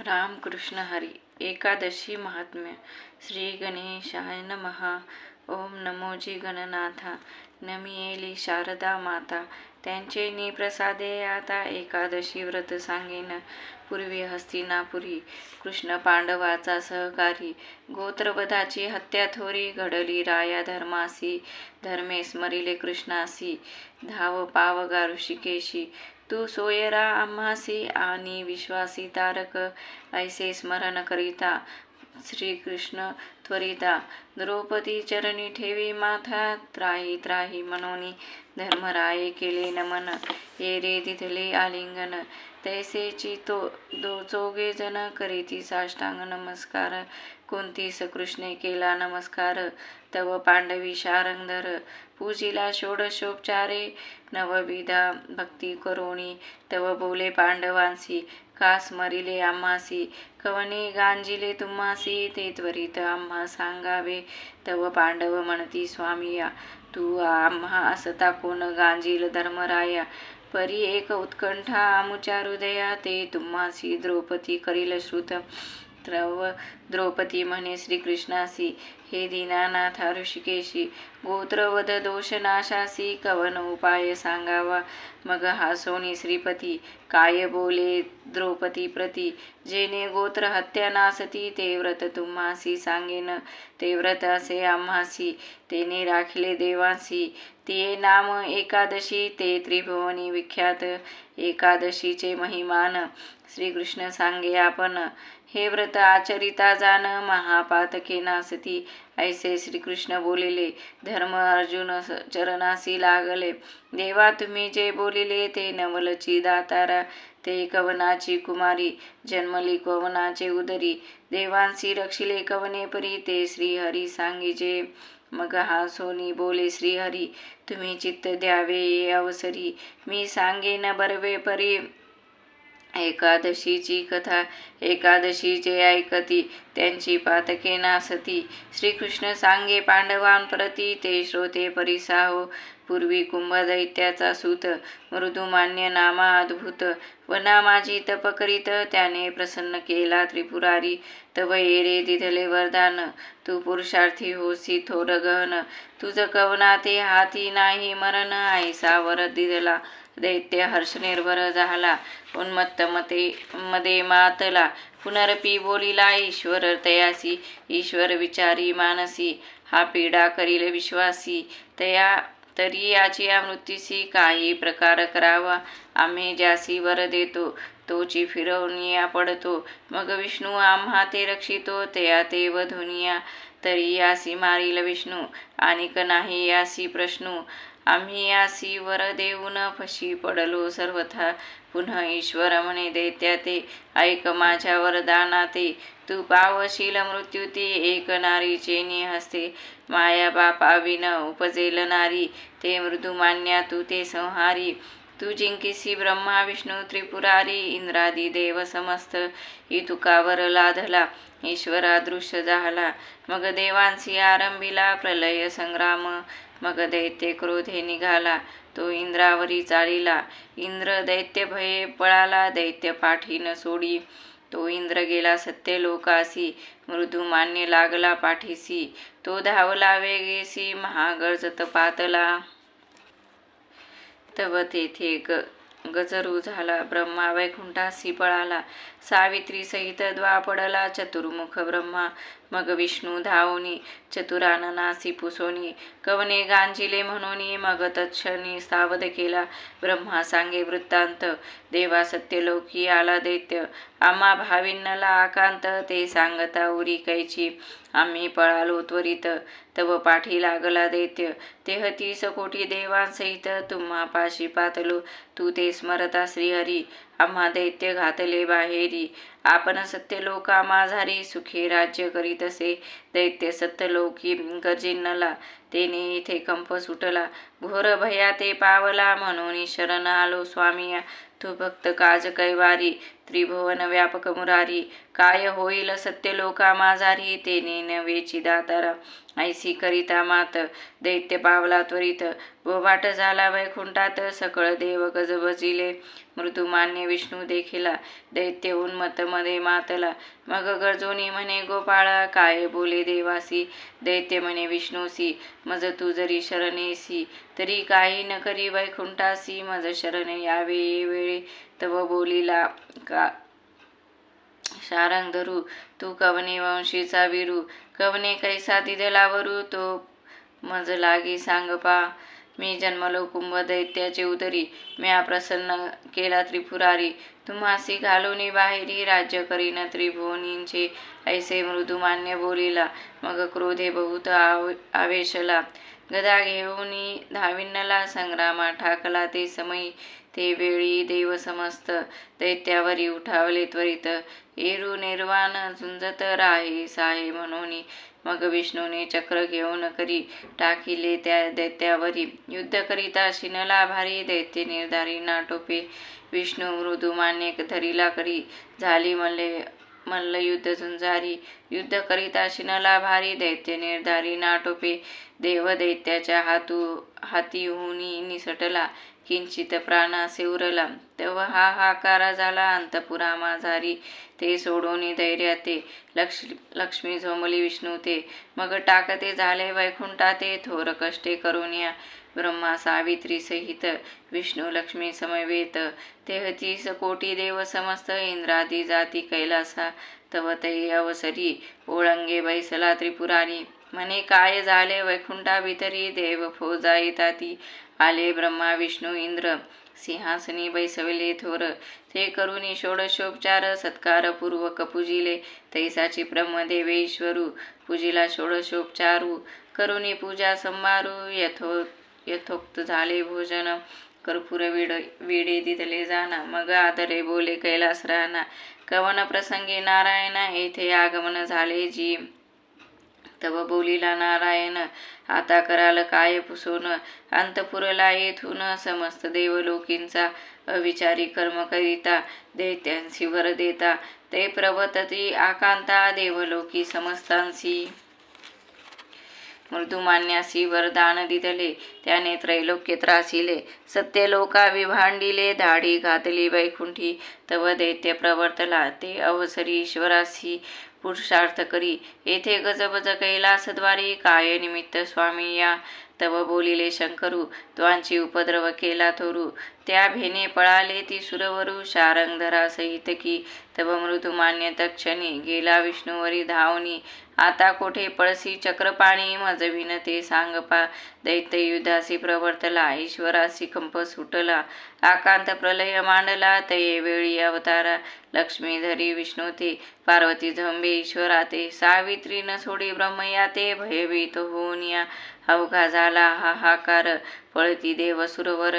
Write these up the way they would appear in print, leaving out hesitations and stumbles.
रामकृष्ण हरी एकादशी महात्म्य. श्री गणेशाय नमः. ओम नमोजी गणनाथा. नमियेली शारदा माता. त्यांचे निप्रसादे आता एकादशी व्रत सांगेन. पूर्वी हस्तिनापुरी कृष्ण पांडवाचा सहकारी. गोत्रवधाची हत्या थोरी घडली राया धर्मासी. धर्मे स्मरिले कृष्णासी. धाव पावगा ऋषिकेशी. तू सोयरा आम्हासी आणि विश्वासी तारक. ऐसे स्मरण करिता श्रीकृष्ण त्वरिता. द्रौपदी चरणी ठेवी माथा. त्राही त्राही मनोनी धर्मराये केले नमन. ये रे दिधले आलिंगन. तैसेची दो चौघे जण करीती साष्टांग नमस्कार. कोणतीस कृष्णे केला नमस्कार. तव पांडवी शारंगधर. पूजिला षोडशोपचारे. नवविधा भक्ती करोणी. तव बोले पांडवांसी. का स्मरिले आम्हासी. कवने गांजिले तुम्हासी. ते त्वरित आम्हा सांगावे. तव पांडव म्हणती स्वामिया. तू आम्हा असता कोण गांजील धर्मराया. परी एक उत्कंठा आमुच्या हृदया. ते तुम्हासी द्रौपदी करील श्रुत. द्रौपदी म्हणे श्रीकृष्णासी. हे दीनानाथ ऋषिकेशी. गोत्रवध दोष नाशासी. कवन उपाय सांगावा. मग हासोनी श्रीपती. काय बोले द्रौपदी प्रती. जेने गोत्र हत्या नासती. ते व्रत तुम्हासी सांगेन. ते व्रत असे आम्हासी. तेने राखले देवांसी. ते नाम एकादशी. ते त्रिभुवनी विख्यात. एकादशीचे महिमान श्रीकृष्ण सांगे आपण. हे व्रत आचरिता जाण. महापातके नासती. ऐसे श्रीकृष्ण बोलिले. धर्म अर्जुन चरणासी लागले. देवा तुम्ही जे बोलिले. ते नवलची दातारा. ते कवनाची कुमारी. जन्मली कवनाचे उदरी. देवांसी रक्षिले कवने परी. ते श्रीहरी सांगिजे. मग हा सोनी बोले श्रीहरी. तुम्ही चित्त द्यावे ये अवसरी. मी सांगेन बर्वे परी. एकादशीची कथा. एकादशीचे ऐकती. त्यांची पातके नासती. श्रीकृष्ण सांगे पांडवांप्रती. ते श्रोते परिसाहो. पूर्वी कुंभ दैत्याचा सूत. मृदुमान्य नामा अद्भुत. वना माझी तप करीत. त्याने प्रसन्न केला त्रिपुरारी. तव ये रे दिधले वरदान. तू पुरुषार्थी होसी थोर गहन. तुझ कवना ते हाती नाही मरण. ऐसा वर दिधला. दैत्य हर्ष निर्भर झाला. उन्मत्त मध्ये मातला. पुनरपी बोलिला ईश्वर तयासी. ईश्वर विचारी मानसी. हा पीडा करील विश्वासी. तरी याची मृत्यूसी. काही प्रकार करावा. आम्ही ज्यासी वर देतो. तोची फिरवणिया पडतो. मग विष्णू आम्हा ते रक्षितो. तया ते वधुनिया. तरी यासी मारील विष्णू. आणिक नाही यासी प्रश्नू. आम्ही यासी वर देऊन फशी पडलो सर्वथा. पुन्हा ईश्वर म्हणे दैत्या ते. ऐक माझ्या वरदाना ते. तू पावशील मृत्यू ते. एक नारीचे निहस्ते. माया बापाविन उपजेल नारी. ते मृदुमान्या तू ते संहारी. तू जिंकिसी ब्रह्मा विष्णू त्रिपुरारी. इंद्रादी देव समस्त इतुकावर लाधला. ईश्वर अदृश्य झाला. मग देवांसी आरंभिला प्रलय संग्राम. मग दैत्य क्रोधे निघाला. तो इंद्रावरी चालिला. इंद्र दैत्य भये पळाला. दैत्य पाठीन सोडी. तो इंद्र गेला सत्यलोकासी. मृदुमान्य लागला पाठीसी. तो धावला वेगेसी. महागर्जत पातला. तव तेथे गजरू झाला. ब्रह्मा वैकुंठासी पळाला. सावित्री सहित द्वापडला. चतुर्मुख ब्रह्मा. मग विष्णू धावनी. चतुराननासी पुसोनी. कवने गांजिले म्हणून. मग तत्क्षणी सावध केला. ब्रह्मा सांगे वृत्तांत. देवा सत्यलोकी आला दैत्य. आम्हा भाविन्नला आकांत. ते सांगता उरी कैची. आम्ही पळालो त्वरित. तव पाठी लागला दैत्य. तेहतीस कोटी देवांसहित तुम्हा पाशी पातलो. तू ते स्मरता श्रीहरी. आम्हा दैत्य घातले बाहेरी. आपण सत्यलोका माझारी. सुखी राज्य करीतसे. दैत्य सत्यलोकी गर्जिन्नला. तेने इथे कंप सुटला. घोर भया ते पावला. म्हणून शरण आलो स्वामिया. तू भक्त काज कैवारी. त्रिभुवन व्यापक मुरारी. काय होईल सत्यलोका माझारी. तेने नवेची दातारा. ऐसी करिता मात. दैत्य पावला त्वरित. बोभाट झाला वैकुंठात. सकळ देव गजबजिले. मृदुमान्य विष्णू देखिला दैत्य उन्मत्त मध्ये मातला. मग गरजोनी म्हणे गोपाळा काय बोले देवासी. दैत्य म्हणे विष्णूसी मज तू जरी शरणेसी तरी काही न करी वैकुंठासी. मज शरण यावे ये वेळे तव बोलिला का शारंग धरू. तू कवने वंशीचा विरू कवने कैसा दिदलावरू. तो मज लागी सांग पा मी जन्मलो कुंभ दैत्याचे उदरी. म्या प्रसन्न केला त्रिपुरारी तुम्हासी घालूनी बाहेरी. राज्य करीन त्रिभुवनींचे ऐसे मृदुमान्य बोलिला. मग क्रोधे बहुत आवेशला गदा घेऊनी धाविन्नला. संग्रामा ठाकला ते समयी ते वेळी देव समस्त दैत्यावरी उठावले त्वरित. एरू निर्वाण झुंजत राहे साहे म्हणून. मग विष्णूने चक्र घेऊन करी टाकिले त्या दैत्यावरी. युद्ध करिता शिनला भारी दैत्य निर्धारी नाटोपे. विष्णू मृदुमान्य धरिला करी झाली मल्ल युद्ध झुंजारी. युद्ध करिता शिनला भारी दैत्य निर्धारी नाटोपे. देव दैत्याच्या हातीहुनी निसटला किंचित प्राणासे उरला. तेव्हा हाहाकार झाला अंतपुरा माझारी. ते सोडून धैर्य ते लक्ष्मी झोंबली विष्णू ते. मग टाकते झाले वैकुंठाते थोर कष्टे करुनिया. ब्रह्मा सावित्री सहित विष्णू लक्ष्मी समवेत. 33 कोटी देव समस्त इंद्रादी जाती कैलासा. तव तै अवसरी ओळंगे बैसला त्रिपुरारी. म्हणे काय झाले वैकुंठा भितरी देव फौजा येताती. आले ब्रह्मा विष्णू इंद्र सिंहासनी बैसविले थोर. ते करुनी षोडशोपचार सत्कार पूर्वक पूजिले. तैसाची ब्रह्मदेवेश्वरू पूजिला षोडशोपचारू. करुनी पूजा संभारू यथोक्त झाले भोजन. कर्पूर विडे दिदले जाना. मग आदरे बोले कैलास राहना. कवन प्रसंगी नारायण येथे आगमन झाले जी. तव बोलिला नारायण आता कराल काय पुसून. अंतपुरला येथून समस्त देवलोकींचा अविचारी कर्म करिता. दैत्यांसी वर देता ते प्रवतती आकांता. देवलोकी समस्तांसी मृदुमान्यासी वरदान दिदले. त्याने त्रैलोक्य त्रासिले सत्यलोका विभांडिले. धाडी घातली वैकुंठी तव दैत्य प्रवर्तला. ते अवसरी ईश्वरासी पुरुषार्थ करी. येथे गजबज कैलासद्वारी काय निमित्त स्वामी या. तव बोलिले शंकरू त्वांची उपद्रव केला थोरू. त्या भेने पळाले ती सुरवरू. शारंगधरा सहित की तव मृदुमान्य तक्षणी. गेला विष्णूवरी धावनी आता कोठे पळसी चक्रपाणी. मज विनते सांगपा दैत्य युद्धासी प्रवर्तला. ईश्वरासी कंप सुटला आकांत प्रलय मांडला. तये वेळी अवतारा लक्ष्मी धरी विष्णू ते. पार्वती झंबे ईश्वरा ते. सावित्री न सोडी ब्रह्मयाते. भयभीत होऊन या अवघा झाला हाहाकार. पळती देव सुरवर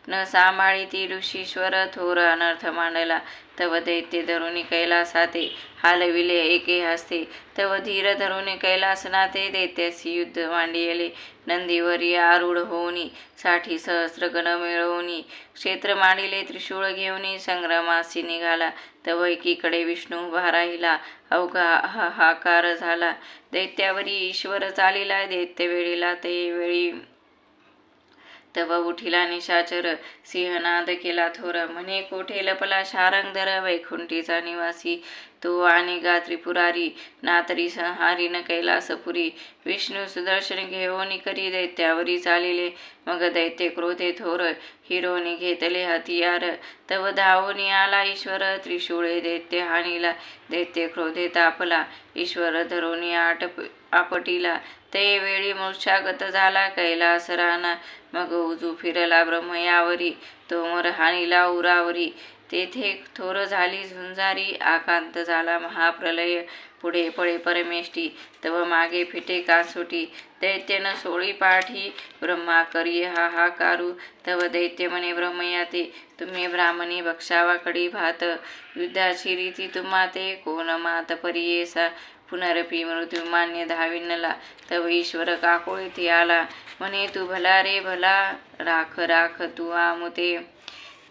न सांभाळीती ऋषीश्वर. थोर अनर्थ मांडला तव दैत्य धरुणी कैलासाते. हालविले एके हस्ते तव धीर धरुणी कैलासनाथे. दैत्यासी युद्ध मांडियले नंदीवरी आरूढ होऊनी. 60 सहस्र गण मिळवूनी क्षेत्र मांडिले त्रिशूळ घेऊनी. संग्रामासी निघाला तव एकीकडे विष्णू उभा राहिला. अवघा हाहाकार झाला दैत्यावरी ईश्वर चालिला. दैत्य वेळीला ते वेळी तव उठिला निशाचर. सिंहनाद केला थोर. म्हणे कोठे लपला शारंगधर वैकुंठीचा निवासी. तो आणि गा त्रिपुरारी नातरी संहारी न कैलासपुरी. विष्णू सुदर्शन घेऊन करी दैत्यावरी चालिले. मग दैत्य क्रोधे थोर हिरोनी घेतले हतियार. तव धावून आला ईश्वर त्रिशूळे दैत्य हानीला. दैत्य क्रोधे तापला ईश्वर धरुणी आपटिला. ते वेळी मूर्छागत झाला कैलास राना. मग उजू फिरला ब्रह्मयावरी तोमर हानीला उरावरी. तेथे थोर झाली झुंजारी आकांत झाला महाप्रलय. पुढे पळे परमेष्टी तव मागे फिटे कासोटी. दैत्यन सोळी पाठी ब्रह्मा करी हाहाकारू. तव दैत्य म्हणे ब्रह्मयाते तुम्ही ब्राह्मणी भक्षावा कडी भात. युद्धाची रीती तुम्हाते कोण मात परियेसा. पुनरपी मृत्युमान्य धाविन्नला तव ईश्वर काकोळीती आला. म्हणे तू भला रे भला राख राख तू आमुते.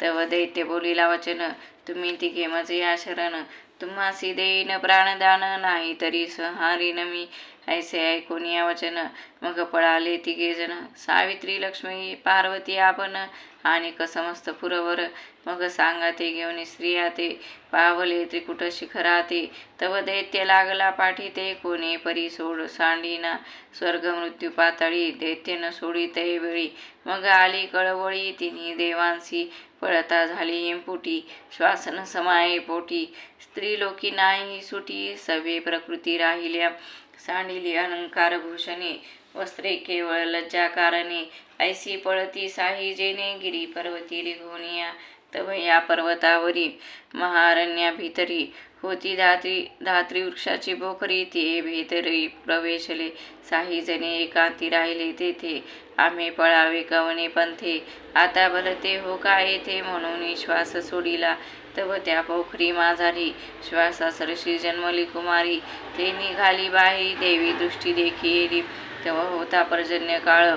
तव दैत्य बोलिला वचन तुम्ही तिघे मज या शरण. तुम्हासी देईन प्राणदान, नाही तरी संहारीन मी. ऐसे ऐकून या वचन मग पळाले तिघे जण, सावित्री लक्ष्मी पार्वती आपण आणि समस्त पुरवर. मग सांगा ते घेऊन स्त्रिया ते, पावले त्रिकुट शिखराते. तव दैत्य लागला पाठी ते, कोणे परी सोड सांडीना. स्वर्ग मृत्यू पाताळी दैत्य न सोडी ते वेळी. मग आली कळवळी तिन्ही देवांसी, पळता झाली हिंपुटी श्वासन समाये पोटी. स्त्रीलोकी नाही सुटी, सवे प्रकृती राहिल्या. सांडिली अलंकार भूषणे, वस्त्रे केवळ लज्जा कारणे. ऐसी पळती साही जेने, गिरी पर्वती रिघोनिया. तव या पर्वतावरी महारण्या भीतरी, होती धात्री वृक्षाची पोखरी. ते भीतरी प्रवेशले साही जणे, एकांती राहिले तेथे. आम्ही पळावे कवने पंथे, आता भलते हो का येथे. म्हणून श्वास सोडिला तव त्या पोखरी माझारी, श्वासासरशी जन्मली कुमारी. ते निघाली बाहेरी, देवी दृष्टी देखी येली. तेव्हा होता पर्जन्य काळ,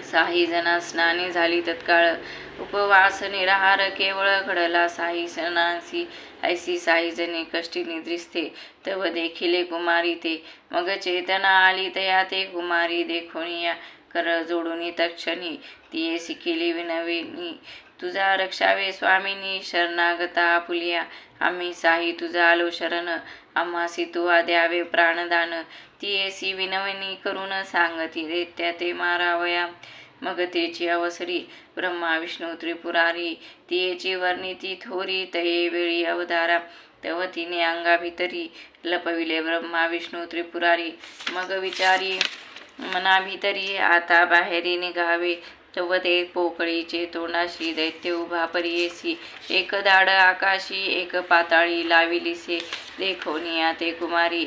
साही जना स्नाने झाली तत्काळ. उपवास निराहार केवळ, घडला साही सणासी. ऐसी साही जने कष्टी निद्रिस्ते, तव देखिले कुमारी ते. मग चेतना आली तया ते, कुमारी देखोनिया. कर जोडून तक्षणी, तिये शिकेली विनविनी. तुझा रक्षावे स्वामिनी, शरणागता आपुलिया. आम्ही साही तुझा आलो शरण, आम्हासी तुवा द्यावे प्राणदान. तियेसी विनवणी करून, सांगती दैत्या ते मारावया. मग तेची अवसरी ब्रह्मा विष्णू त्रिपुरारी, तियेची वर्णिती थोरी तये वेळी अवतारा. तव तिने अंगा भीतरी, लपविले ब्रह्मा विष्णू त्रिपुरारी. मग विचारी मना भीतरी, आता बाहेरी निघावे. तव ते पोकळीचे तोंडाशी, दैत्य उभा परियेसी. एक दाड आकाशी, एक पाताळी लाविलीसे. देखोनिया ते कुमारी,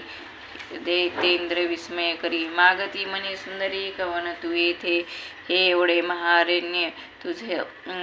दैत्येंद्र विस्मय करी. मागती म्हणे सुंदरी, कवन तू येथे. हे एवढे महारण्य तुझे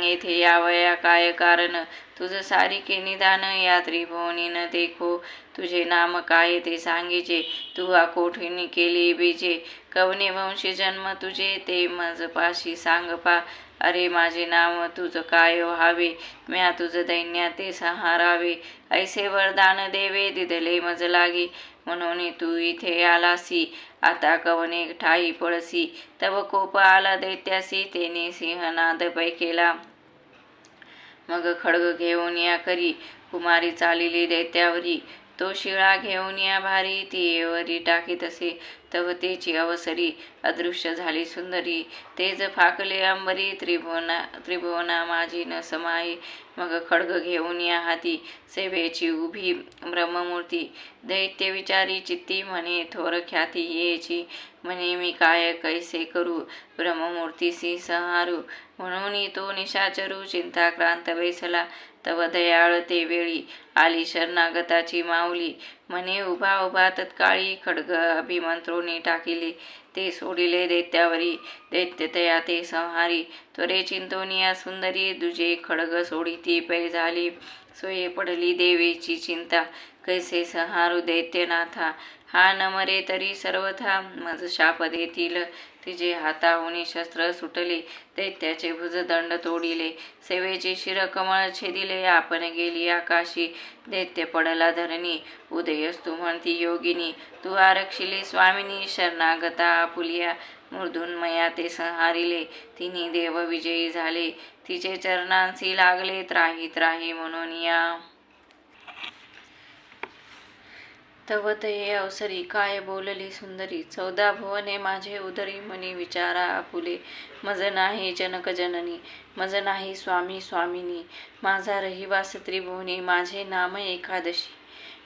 येथे यावया काय कारण. तुझ सारिके निदान, या त्रिभुवनी न देखो. तुझे नाम काय ते सांगीचे, तू कोठिनी केली बीजे. कवने वंशी जन्म तुझे, ते मज पाशी सांग पा. अरे माझे नाव तुझ काय व्हावे, म्या तुझ दैन्या ते संहारावे. ऐसे वरदान देवे, दिदले मज लागी. म्हणून तू इथे आलासी, आता कवने ठाई पळसी. तव कोप आला दैत्यासी, तेने सिंहनाद पै केला. मग खड्ग घेऊन या करी, कुमारी चालिली दैत्यावरी. तो शिळा घेऊन या भारी, तियेवरी टाकीत असे. तव तेची अवसरी अदृश्य झाली सुंदरी. तेज फाकले अंबरी, त्रिभुवना माझी न समाई. मग खड्ग घेऊन या हाती, सेवेची उभी ब्रह्ममूर्ती. दैत्य विचारी चित्ती, म्हणे थोर ख्याती येची. म्हणे मी काय कैसे करू, ब्रह्ममूर्तीसी संहारू. म्हणून तो निशाचरू, चिंताक्रांत बैसला. तव दयाळ ते वेळी, आली शरणागताची माऊली. म्हणे उभा उभा तत्काळी, खड्ग अभिमंत्रोनी टाकिले. ते सोडिले दैत्यावरी, दैत्य तया ते संहारी. त्वरे चिंतोनिया सुंदरी, दुजे खड्ग सोडिती पै झाली. सोये पडली देवीची चिंता, कैसे संहारू दैत्यनाथा. हा न मरे तरी सर्वथा, मज शाप देतील. तिचे हाताहुनी शस्त्र सुटले, दैत्याचे भुजदंड तोडिले. सेवेचे शिरकमळ छेदिले, आपण गेली आकाशी. दैत्य पडला धरणी, उदयस्तु म्हणती योगिनी. तू आरक्षिली स्वामिनी, शरणागता आपुलिया. मृदुन्मया ते संहारिले, तिन्ही देव विजयी झाले. तिचे चरणांसी लागले, त्राही त्राही म्हणून या. तव तये अवसरी, काय बोलली सुंदरी. 14 भुवने माझे उदरी, मनी विचारा आपुले. मज नाही जनक जननी, मज नाही स्वामी स्वामिनी. माझा रहिवास त्रिभुवनी, माझे नाम एकादशी.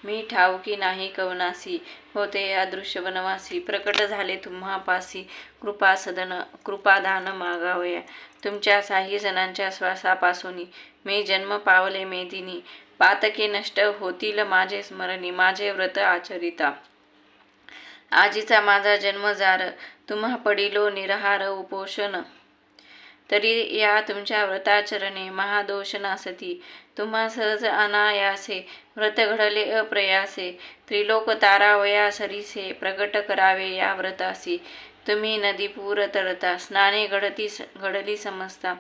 मी ठाऊकी नाही कवनासी, होते अदृश्य वनवासी. प्रकट झाले तुम्हा पासी, कृपादान मागावया. तुमच्या साही जणांच्या श्वासापासून, मी जन्म पावले मेदिनी. पातके नष्ट होतील माझे स्मरणी, माझे व्रत आचरिता. आजीचा माझा जन्मजार, तुम्हा पडिलो निरहार उपोषण. तरी या तुमच्या व्रताचरणे, महादोष नासती. तुम्हा सहज अनायासे, व्रत घडले अप्रयासे. त्रिलोक तारावया सरीसे, प्रगट करावे या व्रतासी. तुम्ही नदीपूर तरता, स्नाने घडली समजता.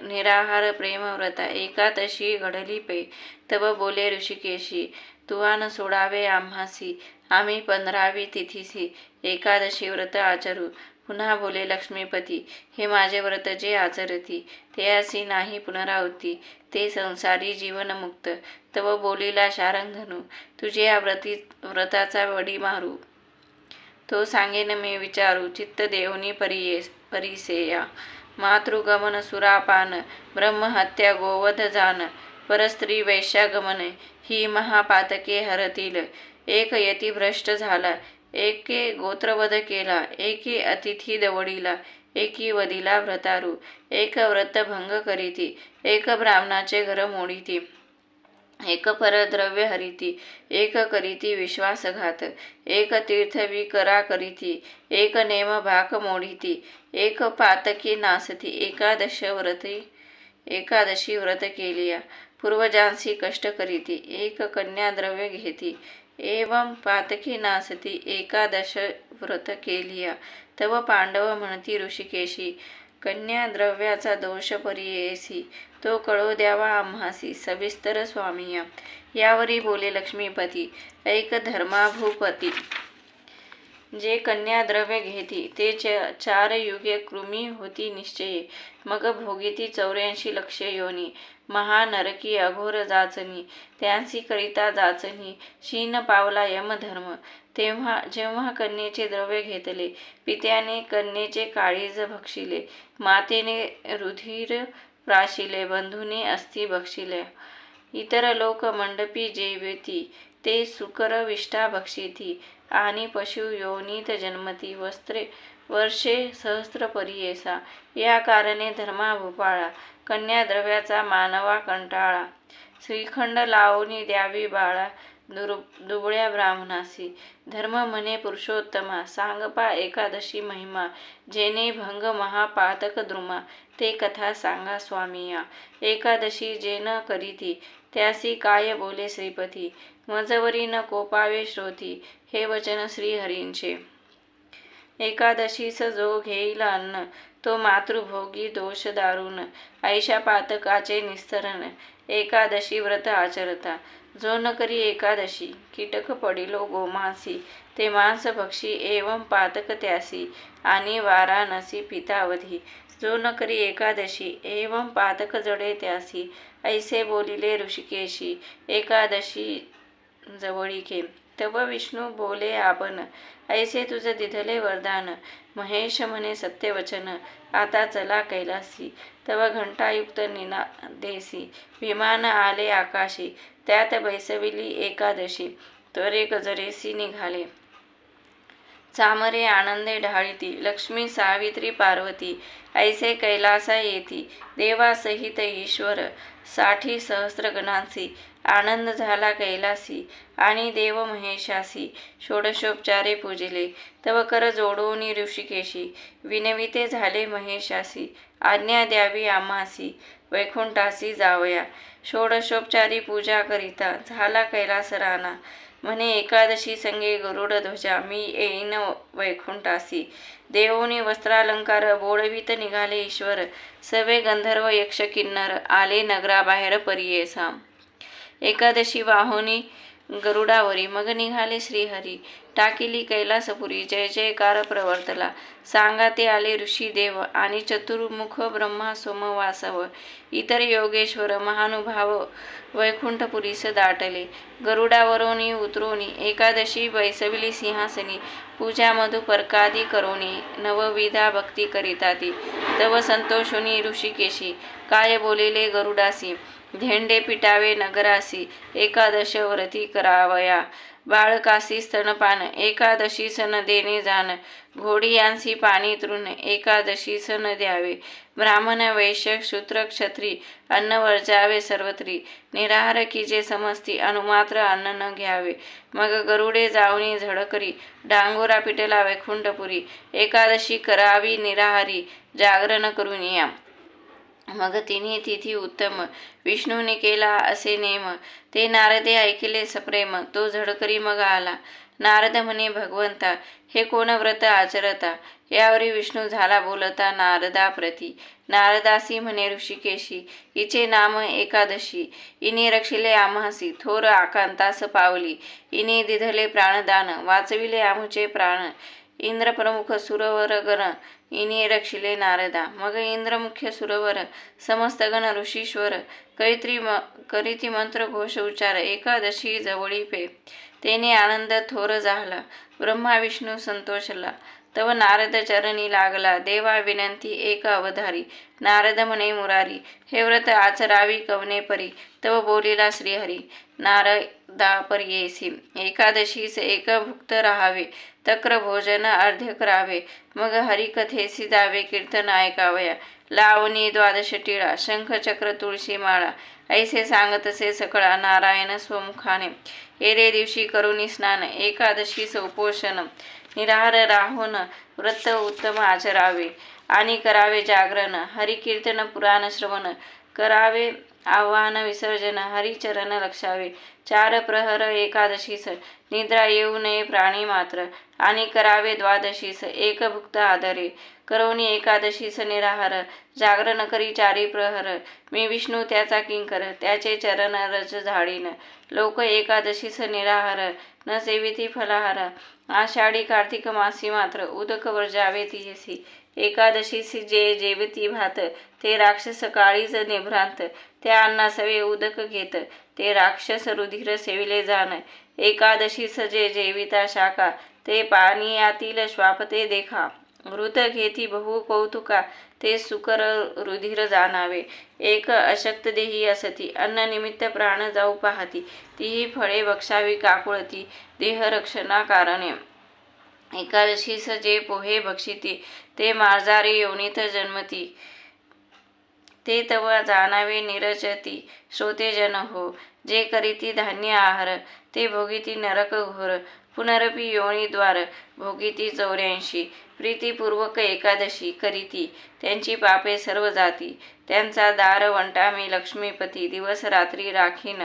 निराहार प्रेमव्रता एकादशी घडली पै. तब बोले ऋषिकेशी, तुवान सोडावे आम्हासी, आम्ही 15वी तिथीसी एकादशी व्रत आचरू. पुन्हा बोले लक्ष्मीपती, हे माझे व्रत जे आचरती, तेयासी नाही पुनरावृत्ती, ते संसारी जीवनमुक्त. तव बोलिला शार्ङ्गधनु, तुझे या व्रताचा वडी मारू. तो सांगेन मी विचारू, चित्त देऊनी परिसेया. मातृगमन सुरापान, ब्रह्महत्या गोवध जान, परस्त्री वैश्यागमन, ही महापातके हरतील. एक यती भ्रष्ट झाला, एके गोत्रवध केला, एके अतिथी दवडीला, एकी वदिला व्रतारू. एक व्रत भंग करीती, एक ब्राह्मणाचे घर मोडीती, एक परद्रव्य हरिती, एक करीती विश्वासघात, एक तीर्थविकरा करीती, एक नेम भाक मोडीती, एक पातकी नासती. एकादशी व्रत केलिया, पूर्वजांसी कष्ट करीती, एक कन्या द्रव्य घेती, एवं पातकी नासती. एकादश व्रत केलिया, तव पांडव म्हणती ऋषिकेशी, कन्या द्रव्याचा दोष परियेसी, तो कळो द्यावा आम्हासी सविस्तर स्वामिया. यावरी बोले लक्ष्मीपती, ऐक धर्माभूपती, जे कन्या द्रव्य घेती, ते 4 युगे कृमी होती निश्चये. मग भोगीती 84 लक्ष योनी, महानरकी अघोर जाचनी, त्यांसी करिता जाचनी, शीन पावला यमधर्म. जेव्हा कन्येचे द्रव्य घेतले, पित्याने कन्येचे काळीज भक्षिले, मातेने रुधिर प्राशिले, बंधूने अस्थी भक्षिल्या. इतर लोक मंडपी जेविती, ते सुकर विष्ठा भक्षिती, आणि पशु योनीत जन्मती, वर्षे सहस्त्र परियेसा. या कारणे धर्माभूपाळा, कन्या द्रव्याचा मानवा कंटाळा. श्रीखंड लावणी द्यावी बाळा, दुबळ्या ब्राह्मणासी. धर्म म्हणे पुरुषोत्तमा, सांगपा एकादशी महिमा, जेने भंग महापातक द्रुमा, ते कथा सांगा स्वामिया. एकादशी जे न करीती, त्यासी काय बोले श्रीपती, मजवरी न कोपावे श्रोती, हे वचन श्रीहरींचे. एकादशीस जो घेईल अन्न, तो मातृभोगी दोष दारुण, ऐशा पातकाचे निस्तरण, एकादशी व्रत आचरता. जो न करी एकादशी, कीटक पडिलो गोमांसी, ते मांस भक्षी एवं पातक त्यासी, आणि वाराणसी पितावधी. जो न करी एकादशी, एवं पातक जडे त्यासी, ऐसे बोलिले ऋषिकेशी, एकादशी जवळीके. तव विष्णू बोले आपण, ऐसे तुझ दिधले वरदान, महेश म्हणे सत्यवचन, आता चला कैलासी. तव घंटायुक्त निनादेसी, विमान आले आकाशी, त्यात बैसविली एकादशी, त्वरे गजरेसी निघाले. चामरे आनंदे ढाळीती, लक्ष्मी सावित्री पार्वती, ऐसे कैलासा येती, देवासहित ईश्वर, 60 सहस्रगणांसी. आनंद झाला कैलासी, आणि देव महेशासी, षोडशोपचारे पूजिले. तव कर जोडोनी ऋषिकेशी, विनविते झाले महेशासी, आज्ञा द्यावी आम्हासी, वैकुंठासी जावया. षोडशोपचारी पूजा करिता, झाला कैलास राना, म्हणे एकादशी संगे गरुड ध्वजा, मी येईन वैकुंठासी. देवोनी वस्त्रालंकार बोळवीत निघाले ईश्वर, सवे गंधर्व यक्ष किन्नर, आले नगराबाहेर परियेसा. एकादशी वाहुनी गरुडावरी, मग निघाले श्रीहरी, टाकिली कैलासपुरी, जय जयकार प्रवर्तला. सांगा ते आले ऋषी देव, आणि चतुर्मुख ब्रह्मा सोमवासव, इतर योगेश्वर महानुभाव, वैकुंठपुरीस दाटले. गरुडावरोनी उतरोनी, एकादशी बैसविली सिंहासनी, पूजा मधुपर्कादी करोनी, नवविधा भक्ती करिताती. तव संतोषोनी ऋषिकेशी, काय बोलिले गरुडासी, धेंडे पिटावे नगरासी, एकादश व्रती करावया. बाळकासी स्तनपान, एकादशी सन देणे जाण, घोडियांसी पाणी तृण, एकादशी सन द्यावे. ब्राह्मण वैश्य शूद्र क्षत्री, अन्न वर्जावे सर्वत्री, निराहार कीजे समस्ती, अनुमात्र अन्न न घ्यावे. मग गरुडे जाऊनी झडकरी, डांगोरा पिटला वैकुंठपुरी, एकादशी करावी निराहारी, जागरण करून या. मग तिन्ही तिथी उत्तम, विष्णूने केला असे नेम, ते नारदे ऐकिले सप्रेम, तो झडकरी मग आला. नारद म्हणे भगवंता, हे कोण व्रत आचरता? यावरी विष्णू झाला बोलता नारदा प्रती. नारदासी म्हणे ऋषिकेशी, हिचे नाम एकादशी. इने रक्षिले आम्हासी थोर आकांतास पावली. इने दिधले प्राणदान वाचविले आमुचे प्राण. इंद्र प्रमुख सुरवर गण इने रक्षिले नारदा. मग इंद्र मुख्य सुरवर समस्त गण ऋषीश्वर करीती मंत्र घोष उच्चार एकादशी जवळी पे. तेने आनंद थोर झाला ब्रह्मा विष्णू संतोषला. तव नारद चरणी लागला देवा विनंती एक अवधारी. नारद म्हणे मुरारी, हे व्रत आचरावी कवने परी. तव बोलिला श्रीहरी नारदा पर्येसी. एकादशीस एक भुक्त राहावे तक्र भोजन अर्ध्य करावे. मग हरिकथेसी जावे कीर्तन ऐकावया. लावणी द्वादश टिळा शंख चक्र तुळशी माळा. ऐसे सांगतसे सकळा नारायण स्वमुखाने. एरे दिवशी करुणी स्नान एकादशीस उपोषण. निराहार राहून व्रत उत्तम आचरावे. आणि करावे जागरण हरिकीर्तन पुराण श्रवण. करावे आव्हान विसर्जन हरिचरण लक्षावे. 4 प्रहर एकादशीस निद्रा येऊ नये प्राणी मात्र. आणि करावे द्वादशीस एक भुक्त आदरे. करोनी एकादशीस निराहार जागरण करी 4 प्रहर. मी विष्णू त्याचा किंकर त्याचे चरण रज झाडीन. लोक एकादशीस निराहार न सेविती फलाहार. आषाढी कार्तिक मासी मात्र उदक वर्जावे तियसी. एकादशीस जे जेवती भात ते राक्षस काळीज निभ्रांत. त्या अन्नासवे उदक घेत ते राक्षस रुधिर सेविले जाण. एकादशीस जे जेविता शाखा ते पानियातील श्वापते देखा. मृत घेती बहु कौतुका ते सुकर रुधिर जाणावे. एक अशक्त देही असती अन्न निमित्त प्राण जाऊ पाहती. तीही फळे बक्षावी काकुळती देह रक्षणा कारणे. एकादशीस जे पोहे भक्षिती ते मार्जारी योनीत जन्मती. ते तव जाणावे निरचती श्रोते जन हो. जे करीती धान्य आहार ते भोगिती नरक घोर. पुनरपी योनीद्वार भोगिती 84. प्रीतीपूर्वक एकादशी करीती त्यांची पापे सर्व जाती. त्यांचा दार वंटा मी लक्ष्मीपती. दिवस रात्री राखीन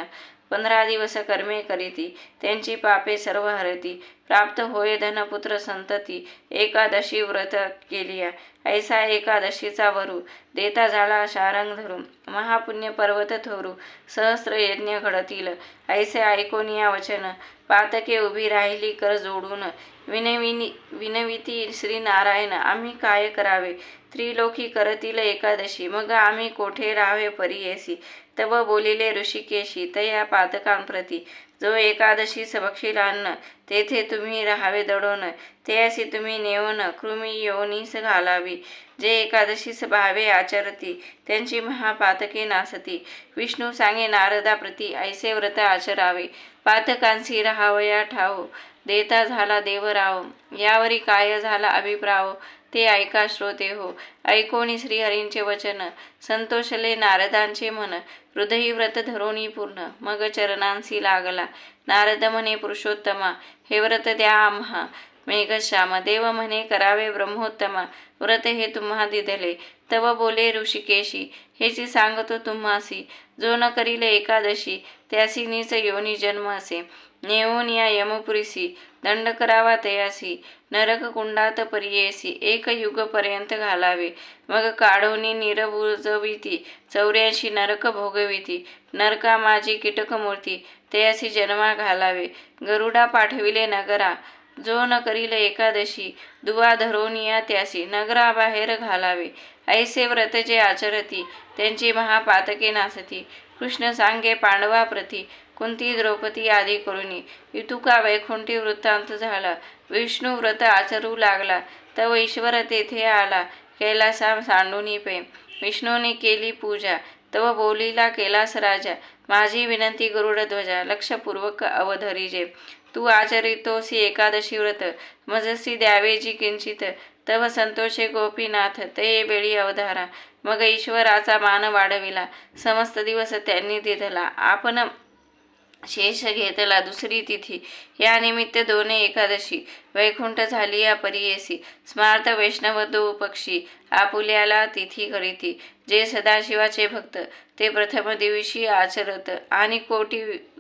15 दिवस कर्मे करीती त्यांची पापे सर्व हरती. प्राप्त होय धनपुत्र संतती एकादशी व्रत केलिया. ऐसा एकादशीचा वरू देता झाला शारंग धरून. महापुण्य पर्वत थोरू सहस्त्र यज्ञ घडतील. ऐसे ऐकोनिया वचन पातके उभी राहिली कर जोडून. विनविती श्री नारायण आम्ही काय करावे. त्रिलोकी करतील एकादशी मग आम्ही कोठे राहावे परियेसी. तव बोलिले ऋषिकेशी तया पातकांप्रती. जो एकादशीस भक्षील अन्न तेथे तुम्ही राहावे दडोन. त्यासी तुम्ही नेऊन कृमी योनीस घालावी. जे एकादशीस भावे आचरती त्यांची महापातके नासती. विष्णू सांगे नारदाप्रती ऐसे व्रत आचरावे. पातकांसी राहावया ठाव देता झाला देवराव. यावरी काय झाला अभिप्राव ते ऐका श्रोते हो. ऐकोनी श्रीहरींचे वचन संतोषले नारदांचे मन. हृदयी व्रत धरोणी पूर्ण मग चरणांसी लागला. नारद म्हणे पुरुषोत्तमा हे व्रत द्या आम्हा. मेघश्याम देव म्हणे करावे ब्रह्मोत्तमा. व्रत हे तुम्हा दिधले तव बोले ऋषिकेशी. हेची सांगतो तुम्हासी. जो न करीले एकादशी त्यासी नीच योनी जन्म असे. नेऊन या यमपुरीसी दंड करावा तयासी. नरक कुंडात परियेसी 1 युगपर्यंत घालावे. मग काढोनी निरबुजविती 84 नरक भोगविती. नरका माझी कीटकमूर्ती तयासी जन्मा घालावे. गरुडा पाठविले नगरा जो न करील एकादशी. दुवा धरोनिया त्यासी नगराबाहेर घालावे. ऐसे व्रत जे आचरती त्यांची महापातके नासती. कृष्ण सांगे पांडवाप्रती कुंती द्रौपदी आदी करुणी. युतुका वैकुंठी वृत्तांत झाला. विष्णू व्रत आचरू लागला तव ईश्वर तेथे आला. कैलासा सांडूनी पे विष्णूने केली पूजा. तव बोलीला कैलास राजा. माझी विनंती गरुडध्वजा लक्षपूर्वक अवधरिजे. तू आचरितोसी एकादशी व्रत मजसी द्यावे जी किंचित. तव संतोषे गोपीनाथ ते वेळी अवधारा. मग ईश्वराचा मान वाढविला समस्त दिवस त्यांनी दिधला. आपण शेष घेतला दुसरी तिथी. या निमित्त 2 एकादशी वैकुंठ झाली या परियेसी. स्मार्त वैष्णव 2 पक्षी आपुल्याला तिथी करीती. जे सदाशिवाचे भक्त ते प्रथम दिवशी आचरत आणि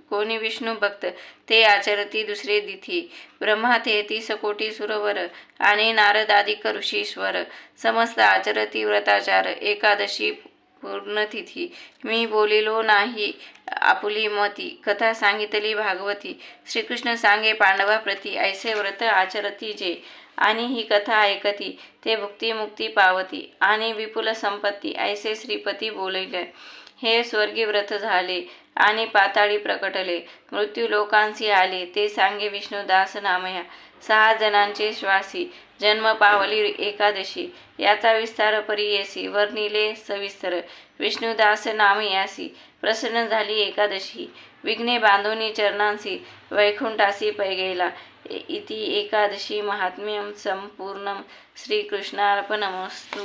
कोणी विष्णू भक्त ते आचरती दुसरे दिथी. ब्रह्मा 33 कोटी सुरवर आणि नारदादिक ऋषीश्वर समस्त आचरती व्रताचार. एकादशी पूर्णतिथी मी बोलिलो नाही आपुली मती. कथा सांगितली भागवती. श्रीकृष्ण सांगे पांडवा प्रती. ऐसे व्रत आचरती जे आणि ही कथा ऐकती ते भुक्ती मुक्ती पावती आणि विपुल संपत्ती. ऐसे श्रीपती बोलिले. हे स्वर्गी व्रत झाले आणि पाताळी प्रकटले. मृत्यू लोकांसी आले ते सांगे विष्णुदास नामया. 6 जणांचे श्वासी जन्म पावली एकादशी. याचा विस्तार परियेसी वर्णिले सविस्तर. विष्णुदास नामयासी प्रसन्न झाली एकादशी. विघ्ने बांधोनी चरणांसी वैकुंठासी पैगेला. इति एकादशी महात्म्यं संपूर्णं. श्रीकृष्णार्पणमस्तु.